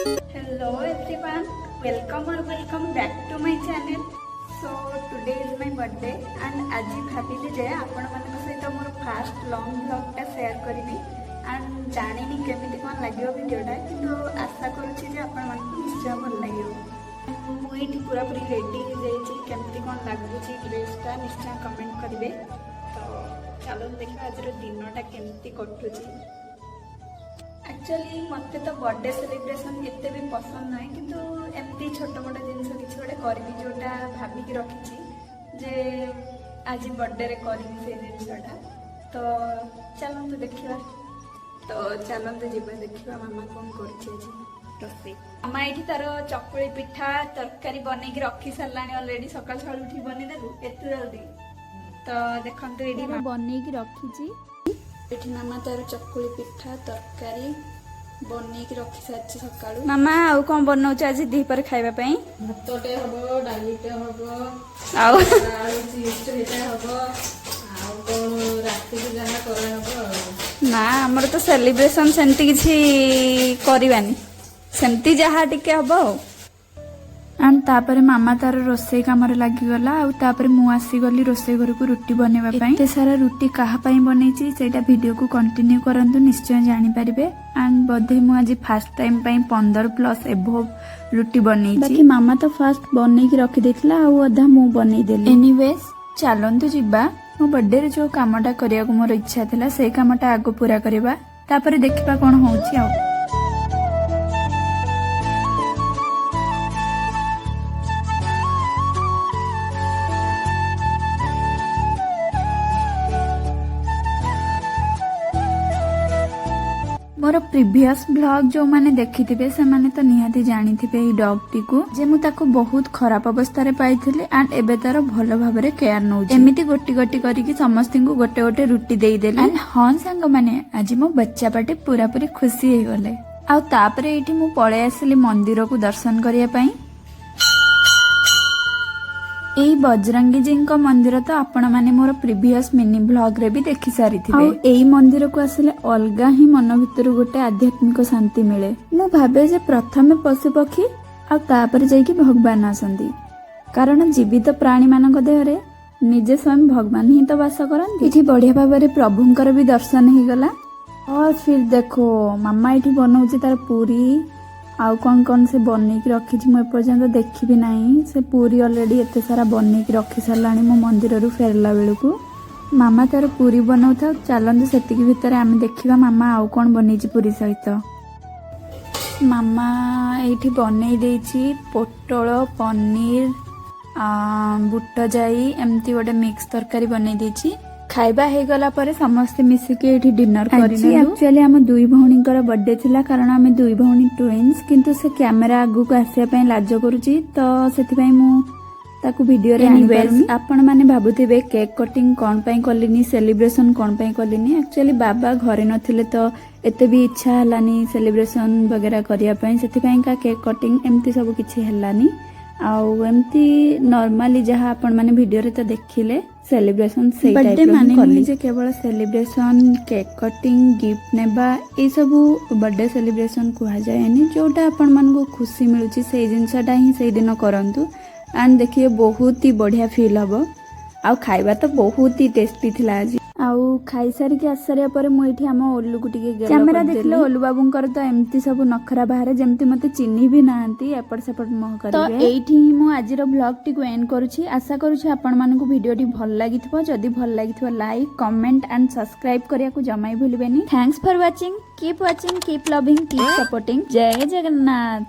Hello everyone, welcome back to my channel. So today is my birthday and आज भाविली जे आपण मानक सहित more first long vlog टा share करिवि and जानिनी केमिति कोन लागियो वीडियोटा किंतु आशा करूछि जे आपण मानक निश्चय भल लागियो। मु एठी पूरा पूरी रेडी हो जाईछि केमिति कोन लागुछि ड्रेसटा निश्चय कमेंट करिवे। तो चलो देखिबा आज रो दिनटा केमिति कटुछि। एक्चुअली मत तो बर्थडे सेलिब्रेशन एते भी पसंद ना किंतु एमती छोट मोट जिनस किसी गोटे करी जोटा भाविकी रखी जे आज बर्थडे रे करी से जिनसटा। तो चलते देखिबा। तो चलते जीवा देखिबा मामा कौन करछि आज रोसे। मामा एठी तार चकुली पिठा तरकारी बनै के रखी सारलानी ऑलरेडी सकाळ सकाळ उठी बनै देलु एते जल्दी। तो देखंतु एठी बनै के रखी एठी मामा तार चकुली पिठा तरकारी बनै के रखी सारछि सकाळु। मामा आउ कोन बनौछ आज दी पर खाइबा पई? भातटे हबो, डालीटे हबो, आउ आलू चिप्स हेटा हबो, आउ कोन राति के जाना करा हबो। ना हमर तो सेलिब्रेशन सेंती किछि करिवानी, सेंती जहा टिके हबो। एंड तापरे मामा तार रोसई काम लगिगला आउे मु आसीगली रोसई घर को रुटी बनवा एते सारा रुटी कहा बनई सेटा वीडियो को कंटिन्यू करंतु निश्चय जानी पारिबे। एंड बोधे मु आज फर्स्ट टाइम 15+ एबोव रुटी बनई बाकी मामा तो फर्स्ट बनई की रखी देथिला आ अधा मु बनई देली। एनीवेज चलंतु जिबा मो बर्थडे रे जो कामटा करिया को मोर इच्छा थिला से कामटा आगो पूरा करबा तापरे देखिबा कोन होउची आ। मोर प्रीवियस ब्लॉग जो माने देखि थिबे से माने तो निहाती जानी थिबे ई डॉग टी को जे मु ताको बहुत खराब अवस्था रे पाइथिले एंड एबे तार भलो भाबरे केयर नउ एमिति गोटी गोटी करी कि समस्त को गोटे गोटे रुटी देई देले। एंड हन संग माने आज मो बच्चा पाटे पूरा पूरी खुशी हे गले। आ तापरे एठी मु पळे आसली मंदिर को दर्शन करिया पई। एई बजरंगी जी को मंदिर तो आपण माने मोर प्रीवियस मिनी ब्लॉग रे भी देखि सारी थिबे। आ एई मंदिर को आसले अलगा ही मन भीतर गोटे आध्यात्मिक शांति मिले। मु भाबे जे प्रथमे पशु पक्षी आ तापर जाई कि भगवान आसंदी कारण जीवित प्राणी मानक देहरे निजे स्वयं भगवान ही तो वास करन। एठी बढ़िया भाबरे प्रभुंकर भी दर्शन ही गला। और फिर देखो मामा एठी बनौछि तार पूरी आउ कौन कौन से बनै की रखी मु पर्यंत देखी भी नहीं। से पूरी ऑलरेडी एते सारा बनै की रखी सारलानी मो मंदिर रु फेरला बेलू को मामा तार पूरी बनाउ था। चलंतु सेतिकी भितर आमे देखिबा मामा आउ कौन बनैछि पूरी सहित। मामा एठी बनै देछि पोटल पनीर बुट जाई एमती गोटे मिक्स तरकारी बनै देछि। खाइबा हे गला परे समस्त मिसिके एठी डिनर करिने। एक्चुअली हम दुई भौणीकर बर्थडे थिला कारण हम दुई भौणी ट्विन्स किंतु से कैमरा आगु को आसिया पई लाज करूची तो सेति पई मु ताकू वीडियो रे आनि पारमी। आपण माने भाबुथिबे केक कटिंग कोन पई कलिनी सेलिब्रेशन कोन पई कलिनी। एक्चुअली बाबा घरे नथिले तो एते भी इच्छा हलानी सेलिब्रेशन वगैरह करिया पई सेति पई का केक कटिंग एमती सब किछि हलानी। आउ एमती नॉर्मली जहाँ आपण माने वीडियो रे तो देखिले सेलिब्रेशन से बर्थडे माने नहीं जे केवल सेलिब्रेशन केक कटिंग गिफ्ट नेबा ए सब बर्थडे सेलिब्रेशन कुहा जाएनी। जोटा आपण मन को खुशी मिलुची से जिनसटा ही से दिन करंतु एंड देखिए बहुत ही बढ़िया फील हबो। आउ खाइबा तो बहुत ही टेस्टी थिला आज। आउ खाई सारी के आसरिया पर मु एठी हम ओल्लू को टिके गेलो कैमरा देखले ओल्लू बाबू कर तो एमती सब नखरा बाहर जेमती मते चिन्ही भी नांती एपट सेपट मोह करिवे। तो एठी ही मु आज रो ब्लॉग टी को एंड करूची। आशा करूची आपण मानन को वीडियो टी भल लागिथबो। जदी भल लागिथबो लाइक कमेंट एंड सब्सक्राइब करिया को जमाई भूलिबेनी। Thanks for watching keep loving keep supporting. जय जगन्नाथ।